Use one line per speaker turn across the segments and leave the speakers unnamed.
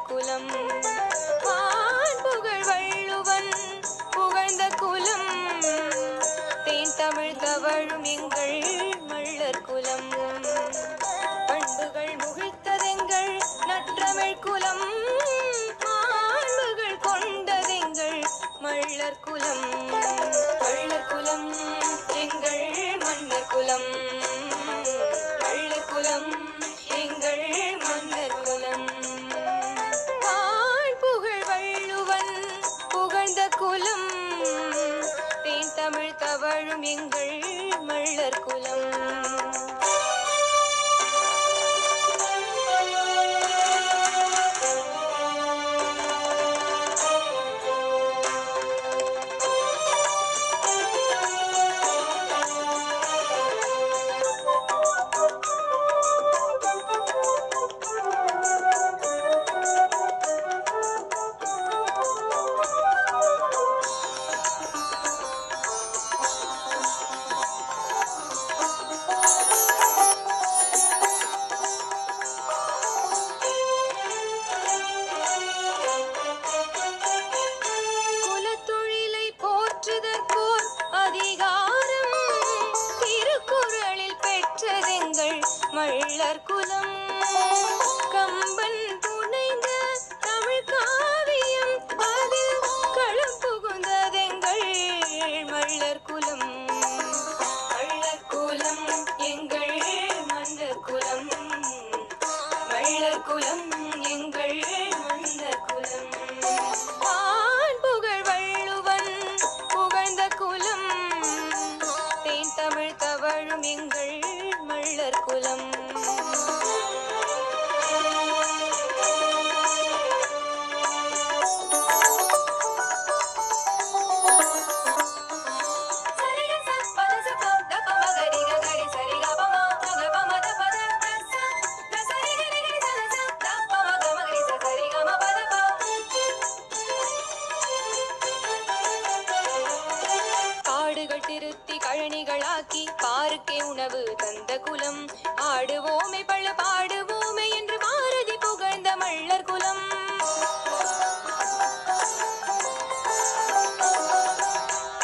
குலம் புகழ் வள்ளுவன் புகழ்ந்த குலம் தேன் தமிழ் தவழும் எங்கள் மள்ளர் குலம் பண்புகள் முகிழ்த்ததெங்கள் நற்றமிழ் குலம் மாண்புகள் கொண்டதெங்கள் மள்ளர் குலம் மள்ளர் குலம் எங்கள் மன்னர் குலம் மள்ளர் குலம் எங்கள் மன்னர் குலம் குலம் தேன் தமிழ் தவழும் எங்கள் மள்ளர் குலம் மள்ளர் குலம் கம்பன் புனைந்த தமிழ் காவியம் அதில் களம் புகுந்ததெங்கள் மள்ளர் குலம் மள்ளர் குலம் எங்கள் மன்னர் குலம் மள்ளர் குலம் எங்கள் மன்னர் குலம் புகழ் வள்ளுவன் புகழ்ந்த குலம் தேன் தமிழ் தவழும் எங்கள் மள்ளர் குலம் திருத்தி கழனிகளாக்கி பாருக்கே உணவு தந்த குலம் ஆடுவோமே பள்ள பாடுவோமே என்று பாரதி புகழ்ந்த மள்ளர் குலம்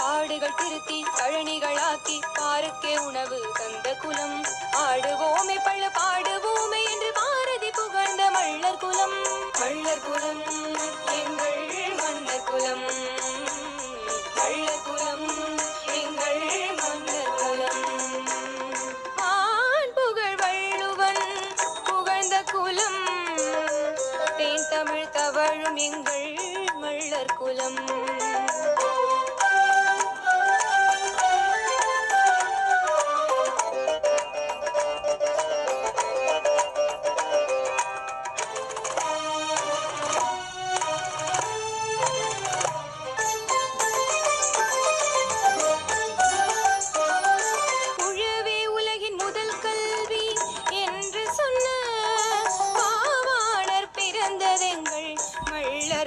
காடுகள் திருத்தி கழனிகளாக்கி பாருக்கே உணவு தந்த குலம் ஆடுவோமே பள்ள பாடுவோமே என்று பாரதி புகழ்ந்த மள்ளர் குலம் மள்ளர் குலம் எங்கள் மன்னர் குலம் மள்ளர் குலம் எங்கள் மன்னர் குலம் புகழ் வள்ளுவன் புகழ்ந்த குலம் தேன் தமிழ் தவழும் எங்கள் மள்ளர் குலம்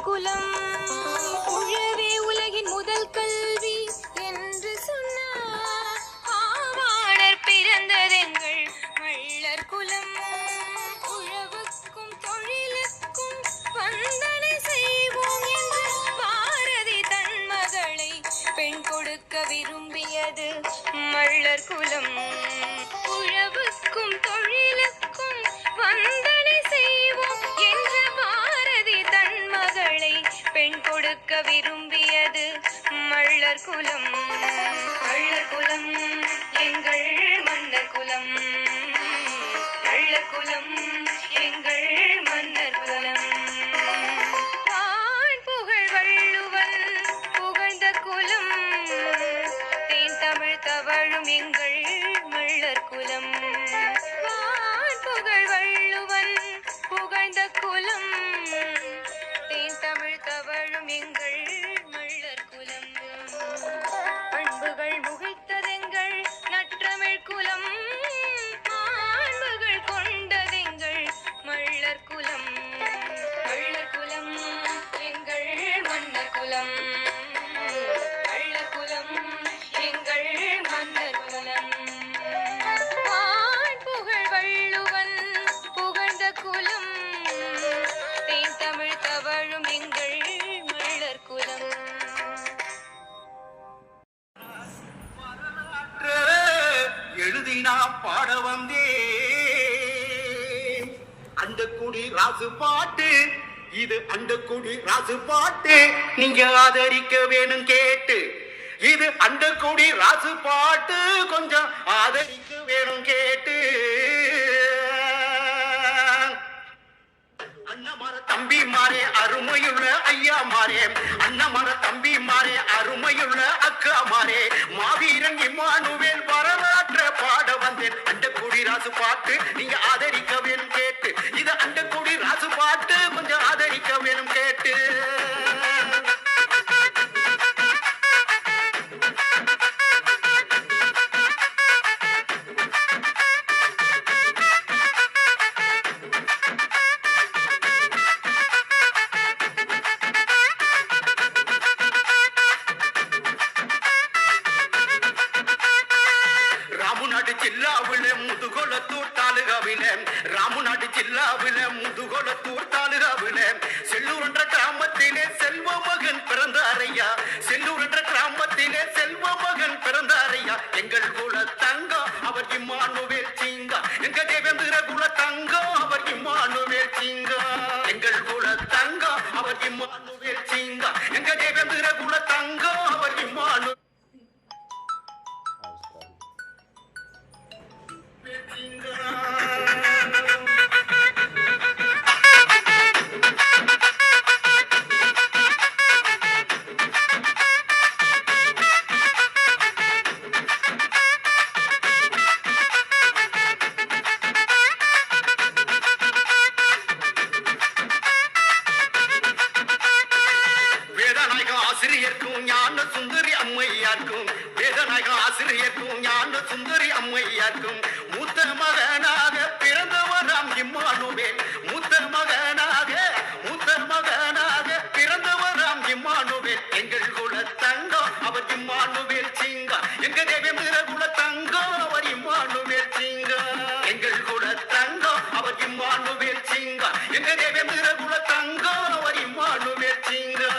குலம் உழவே உலகின் முதல் கல்வி என்று சொன்ன ஆவாணர் பிறந்ததெங்கள் மள்ளர் குலம் உழவுக்கும் தொழிலுக்கும் வந்தனை செய்வோம் என்று பாரதி தன் மகளை பெண் கொடுக்க விரும்பியது மள்ளர் குலம் உழவுக்கும் தொழிலுக்கும் வந்தனை செய்வோம் என்ற பாரதி தன் மகளை பெண் கொடுக்க விரும்பியது மள்ளர் குலம் மள்ளர் குலம் எங்கள் மன்னர் குலம் மள்ளர் குலம் எங்கள் மன்னர் குலம் புகழ் வள்ளுவன் புகழ்ந்த குலம் தேன் தமிழ் தவழும் எங்கள் மள்ளர் குலம் புகழ் வள்ளுவன் புகழ்ந்த குலம் தேன் தமிழ் தவழும் எங்கள் மள்ளர் குலம் பண்புகள் முகிழ்
பத்தி நான் பாட வந்தேன். அண்டக்குடி ராசு பாட்டு, இது அண்டக்குடி ராசு பாட்டு, நீங்க ஆதரிக்க வேணும் கேட்டு. இது அண்டக்குடி ராசு பாட்டு, கொஞ்சம் ஆதரிக்க வேணும் கேட்டு. அண்ணமார தம்பி மாறே அருமையுள்ள ஐயா மாறே, அண்ணமார தம்பி மாறே அருமையுள்ள அக்கா மாறே, மாவீரன் இம்மானுவேல் வரலாற்ற பாட வந்தேன். அண்டக்குடி ராசு பாட்டு நீங்க ஆதரிக்க வேணும் கேட்டு. இது அண்டக்குடி ராசு பாட்டு, கொஞ்சம் ஆதரிக்க வேணும் கேட்டு. ராமுநாடு ஜில்லாவில முதுகொளத்தூர் தாலுகாவில, ராமுநாடு ஜில்லாவில முதுகொளத்தூர் தாலுகாவில, செல்லூர் என்ற கிராமத்திலே செல்வ மகன் பிறந்தாரையா, செல்லூர் என்ற கிராமத்திலே செல்வ மகன் பிறந்தாரையா. எங்கள் குல தங்கம் அவர் இம்மானுவேல் சிங்கா, எங்க தேவேந்திர குல தங்கம் அவர் இம்மானுவேல் சிங்கா, எங்கள் குல தங்கம் அவர் இம்மானுவேல் சிங்கா, எங்க தேவேந்திர குல தங்கம் அவர் இம்மானு ஆசிரியர்க்கும் ஞான சுந்தரி அம்மையார்க்கும், வேதநாயக ஆசிரியர்க்கும் ஞான சுந்தரி அம்மையார்க்கும், மூத்த மகனாக பிறந்தவராம் இம்மானுவேல், மூத்த மகனாக பிறந்தவராம் இம்மானுவேல். எங்கள் குல தங்கம் அவர் இம்மானுவேல் சிங்கா, எங்க தேவேந்திர குல தங்கம் அவர் இம்மானுவேல் சிங்கா, எங்கள் குல தங்கம் அவர் இம்மானுவேல் சிங்கா, எங்க தேவேந்திர குல தங்கம் அவர் இம்மானுவேல் சிங்கா.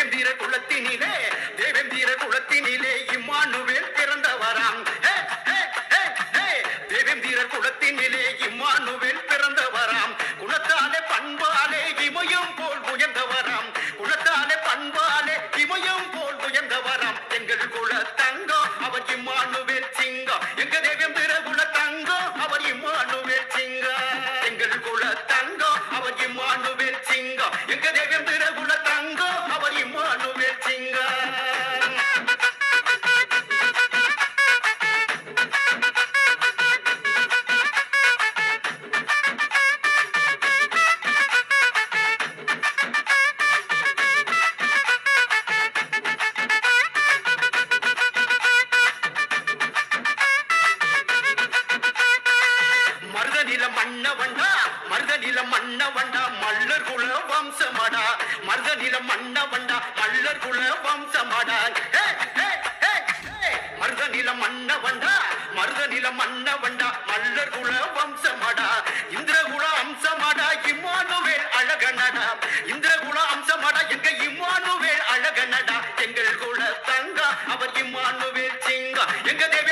தேவேந்திர குலத்தினிலே தேவேந்திர குலத்தினிலே இம்மானுவேல் பிறந்தவராம் தேவேந்திர குலத்தினிலே இம்மானுவேல் பிறந்தவராம் குணத்தாலே பண்பாலே இமயம் போல் உயர்ந்தவராம் குணத்தாலே பண்பாலே இமயம் போல் உயர்ந்தவராம் எங்கள் குல தங்கம் அவர் இம்மானுவேல் சிங்கம் எங்க தேவேந்திர குல தங்கம் அவர் இம்மானுவேல் சிங்கம் எங்கள் குல தங்கம் அவர் இம்மானுவேல் சிங்கம் எங்க தேவேந்திர குல தங்கம் அவர் இம்மானுவேல் சிங்கம் மருதநில மன்னவண்டா மல்லர் குல வம்சமடா மருதநில மன்னவண்டா மல்லர் குல வம்சமடா மருதநில மன்னவண்டா மல்லர் குல வம்சமடா இந்திரகுல அம்சமடா இம்மானுவேல் அழகனடா இந்திரகுல அம்சமடா எங்க இம்மானுவேல் அழகனடா எங்கள் குல தங்கா அவர் இம்மானுவேல் சிங்கா எங்க தேவி